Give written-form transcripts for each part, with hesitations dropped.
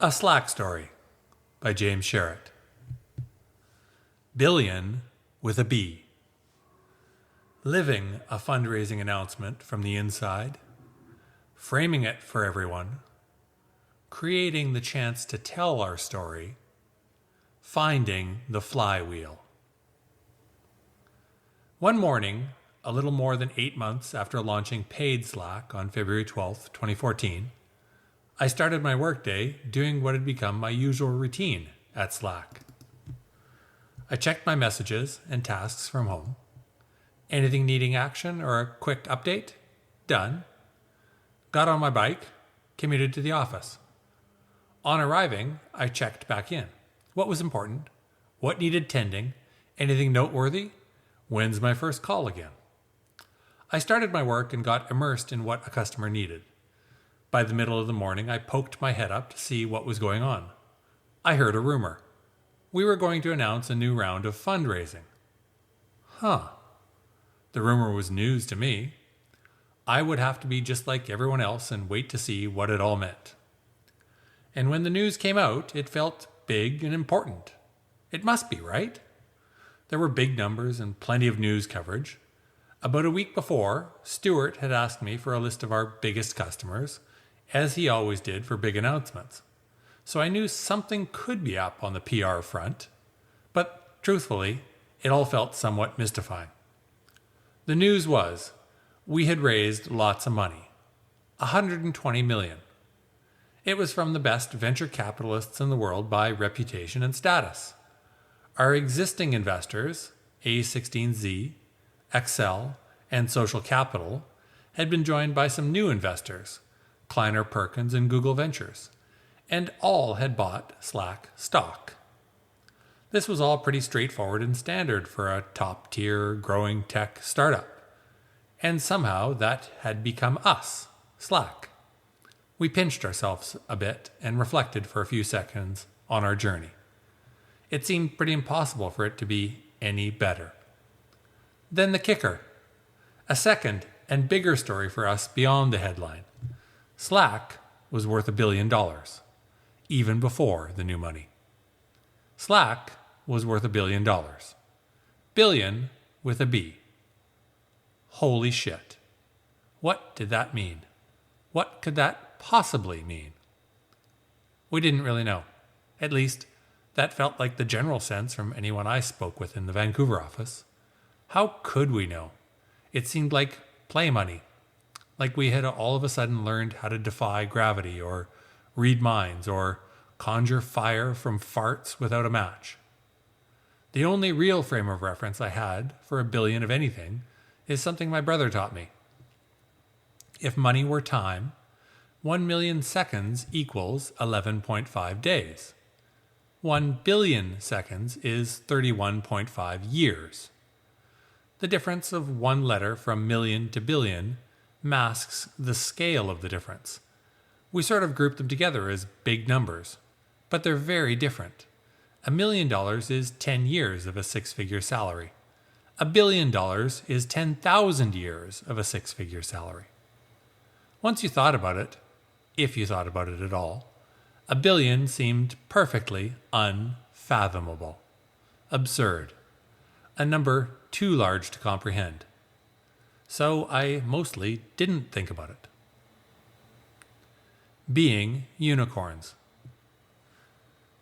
A Slack Story by James Sherrett. Billion with a B. Living a fundraising announcement from the inside, framing it for everyone, creating the chance to tell our story, finding the flywheel. One morning, a little more than 8 months after launching paid Slack on February 12th, 2014, I started my workday doing what had become my usual routine at Slack. I checked my messages and tasks from home. Anything needing action or a quick update? Done. Got on my bike, commuted to the office. On arriving, I checked back in. What was important? What needed tending? Anything noteworthy? When's my first call again? I started my work and got immersed in what a customer needed. By the middle of the morning, I poked my head up to see what was going on. I heard a rumor. We were going to announce a new round of fundraising. The rumor was news to me. I would have to be just like everyone else and wait to see what it all meant. And when the news came out, it felt big and important. It must be, right? There were big numbers and plenty of news coverage. About a week before, Stuart had asked me for a list of our biggest customers, as he always did for big announcements. So I knew something could be up on the PR front, but truthfully, it all felt somewhat mystifying. The news was, we had raised lots of money, $120 million. It was from the best venture capitalists in the world by reputation and status. Our existing investors, A16Z, Excel, and Social Capital, had been joined by some new investors, Kleiner Perkins and Google Ventures, and all had bought Slack stock. This was all pretty straightforward and standard for a top-tier growing tech startup. And somehow that had become us, Slack. We pinched ourselves a bit and reflected for a few seconds on our journey. It seemed pretty impossible for it to be any better. Then the kicker. A second and bigger story for us beyond the headline. Slack was worth $1 billion, even before the new money. Slack was worth $1 billion. Billion with a B. Holy shit. What did that mean? What could that possibly mean? We didn't really know. At least, that felt like the general sense from anyone I spoke with in the Vancouver office. How could we know? It seemed like play money. Like we had all of a sudden learned how to defy gravity or read minds or conjure fire from farts without a match. The only real frame of reference I had for $1 billion of anything is something my brother taught me. If money were time, 1 million seconds equals 11.5 days. 1 billion seconds is 31.5 years. The difference of one letter from million to billion masks the scale of the difference. We sort of group them together as big numbers, but they're very different. $1 million is 10 years of a six-figure salary. $1 billion is 10,000 years of a six-figure salary. Once you thought about it, if you thought about it at all, $1 billion seemed perfectly unfathomable. Absurd. A number too large to comprehend. So I mostly didn't think about it. Being unicorns.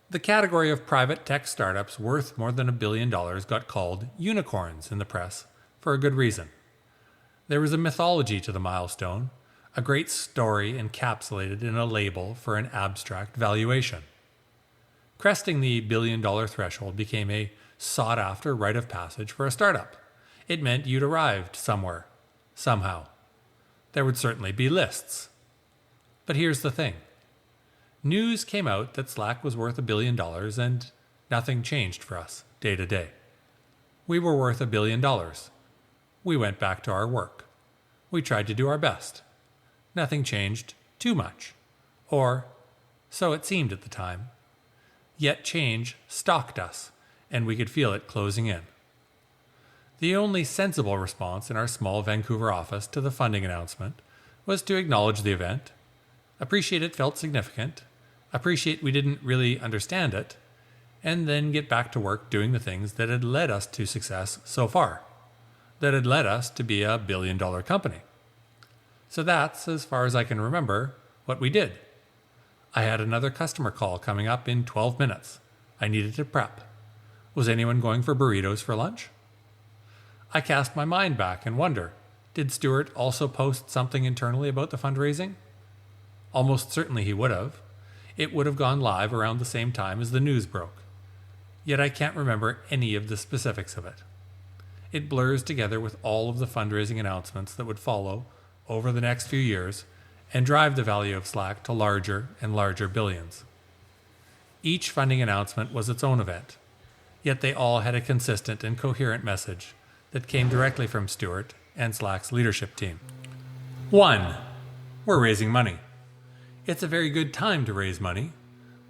The category of private tech startups worth more than $1 billion got called unicorns in the press for a good reason. There was a mythology to the Milestone, a great story encapsulated in a label for an abstract valuation. Cresting the $1 billion threshold became a sought-after rite of passage for a startup. It meant you'd arrived somewhere, somehow. There would certainly be lists. But here's the thing. News came out that Slack was worth $1 billion and nothing changed for us day to day. We were worth $1 billion. We went back to our work. We tried to do our best. Nothing changed too much. Or so it seemed at the time. Yet change stalked us, and we could feel it closing in. The only sensible response in our small Vancouver office to the funding announcement was to acknowledge the event, appreciate it felt significant, appreciate we didn't really understand it, and then get back to work doing the things that had led us to success so far, that had led us to be a billion-dollar company. So that's, as far as I can remember, what we did. I had another customer call coming up in 12 minutes. I needed to prep. Was anyone going for burritos for lunch? I cast my mind back and wonder, did Stuart also post something internally about the fundraising? Almost certainly he would have. It would have gone live around the same time as the news broke. Yet I can't remember any of the specifics of it. It blurs together with all of the fundraising announcements that would follow over the next few years and drive the value of Slack to larger and larger billions. Each funding announcement was its own event, yet they all had a consistent and coherent message that came directly from Stuart and Slack's leadership team. 1. We're raising money. It's a very good time to raise money.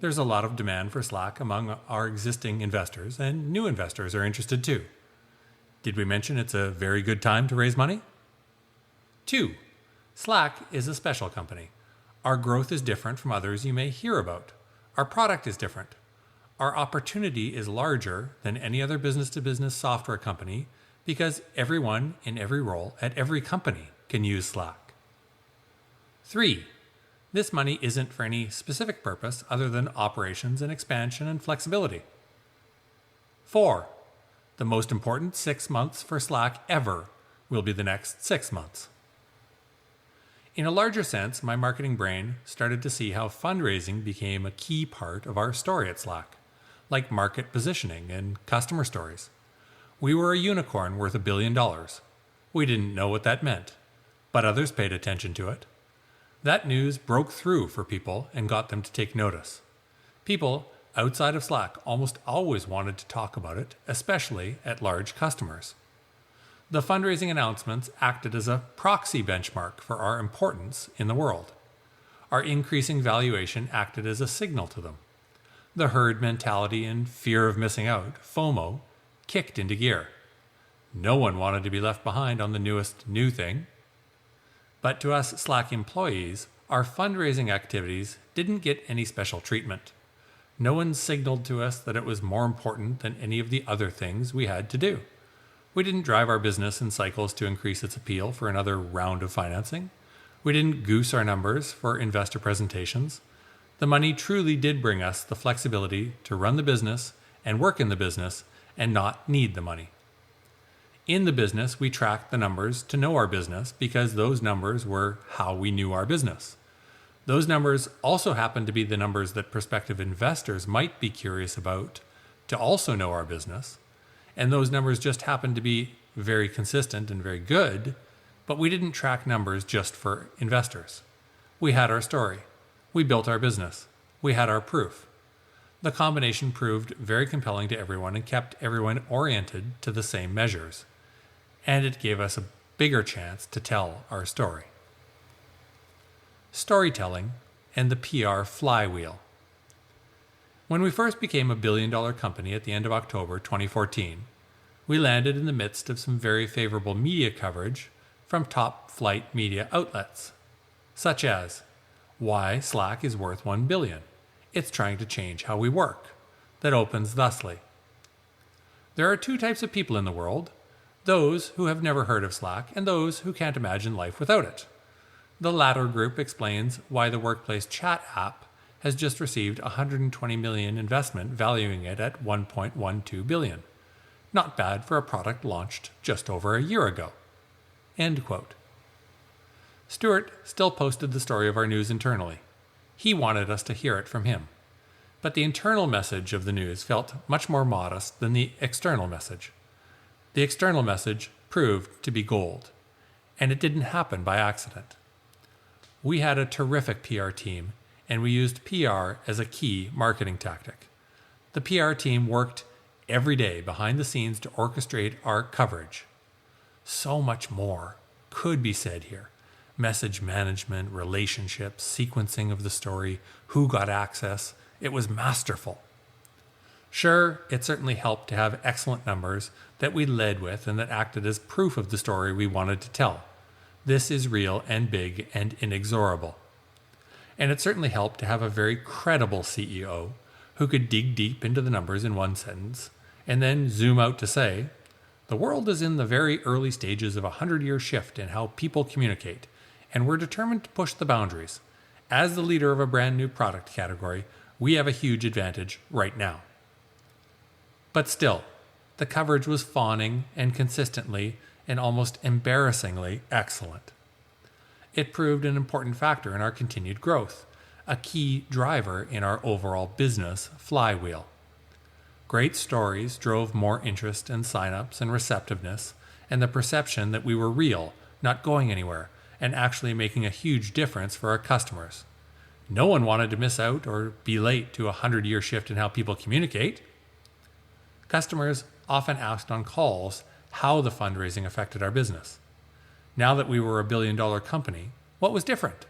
There's a lot of demand for Slack among our existing investors, and new investors are interested too. Did we mention it's a very good time to raise money? 2. Slack is a special company. Our growth is different from others you may hear about. Our product is different. Our opportunity is larger than any other business-to-business software company because everyone in every role at every company can use Slack. 3. This money isn't for any specific purpose other than operations and expansion and flexibility. 4. The most important 6 months for Slack ever will be the next 6 months. In a larger sense, my marketing brain started to see how fundraising became a key part of our story at Slack, like market positioning and customer stories. We were a unicorn worth $1 billion. We didn't know what that meant, but others paid attention to it. That news broke through for people and got them to take notice. People outside of Slack almost always wanted to talk about it, especially at large customers. The fundraising announcements acted as a proxy benchmark for our importance in the world. Our increasing valuation acted as a signal to them. The herd mentality and fear of missing out, FOMO, kicked into gear. No one wanted to be left behind on the newest new thing. But to us Slack employees, our fundraising activities didn't get any special treatment. No one signaled to us that it was more important than any of the other things we had to do. We didn't drive our business in cycles to increase its appeal for another round of financing. We didn't goose our numbers for investor presentations. The money truly did bring us the flexibility to run the business and work in the business and not need the money. In the business, we tracked the numbers to know our business because those numbers were how we knew our business. Those numbers also happened to be the numbers that prospective investors might be curious about to also know our business. And those numbers just happened to be very consistent and very good, but we didn't track numbers just for investors. We had our story. We built our business. We had our proof. The combination proved very compelling to everyone and kept everyone oriented to the same measures. And it gave us a bigger chance to tell our story. Storytelling and the PR flywheel. When we first became a billion-dollar company at the end of October 2014, we landed in the midst of some very favorable media coverage from top-flight media outlets, such as Why Slack is Worth $1 billion. It's trying to change how we work. That opens thusly. There are two types of people in the world, those who have never heard of Slack and those who can't imagine life without it. The latter group explains why the workplace chat app has just received $120 million investment, valuing it at $1.12 billion. Not bad for a product launched just over a year ago. End quote. Stuart still posted the story of our news internally. He wanted us to hear it from him. But the internal message of the news felt much more modest than the external message. The external message proved to be gold, and it didn't happen by accident. We had a terrific PR team, and we used PR as a key marketing tactic. The PR team worked every day behind the scenes to orchestrate our coverage. So much more could be said here. Message management, relationships, sequencing of the story, who got access. It was masterful. Sure, it certainly helped to have excellent numbers that we led with and that acted as proof of the story we wanted to tell. This is real and big and inexorable. And it certainly helped to have a very credible CEO who could dig deep into the numbers in one sentence and then zoom out to say, the world is in the very early stages of a 100-year shift in how people communicate, and we're determined to push the boundaries. As the leader of a brand new product category, we have a huge advantage right now. But still, the coverage was fawning and consistently and almost embarrassingly excellent. It proved an important factor in our continued growth, a key driver in our overall business flywheel. Great stories drove more interest and signups and receptiveness, and the perception that we were real, not going anywhere, and actually making a huge difference for our customers. No one wanted to miss out or be late to a 100-year shift in how people communicate. Customers often asked on calls how the fundraising affected our business. Now that we were a billion-dollar company, what was different?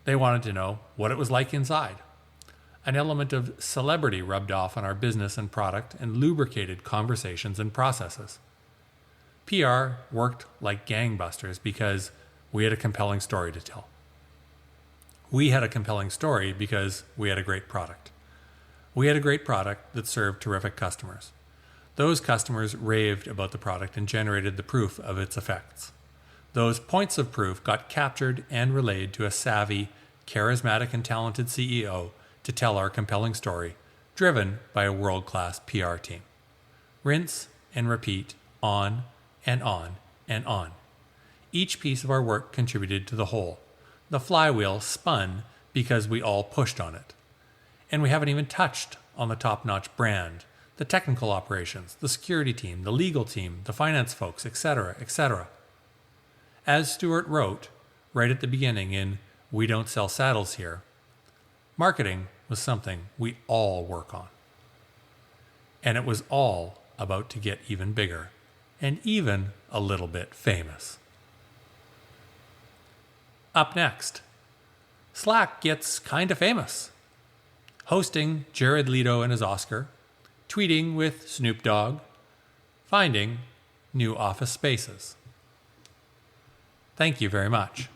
They wanted to know what it was like inside. An element of celebrity rubbed off on our business and product and lubricated conversations and processes. PR worked like gangbusters because we had a compelling story to tell. We had a compelling story because we had a great product. We had a great product that served terrific customers. Those customers raved about the product and generated the proof of its effects. Those points of proof got captured and relayed to a savvy, charismatic, and talented CEO to tell our compelling story, driven by a world-class PR team. Rinse and repeat, on and on and on. Each piece of our work contributed to the whole. The flywheel spun because we all pushed on it. And we haven't even touched on the top-notch brand, the technical operations, the security team, the legal team, the finance folks, etc., etc. As Stuart wrote right at the beginning in We Don't Sell Saddles Here, marketing was something we all work on. And it was all about to get even bigger and even a little bit famous. Up next, Slack gets kinda famous. Hosting Jared Leto and his Oscar, tweeting with Snoop Dogg, finding new office spaces. Thank you very much.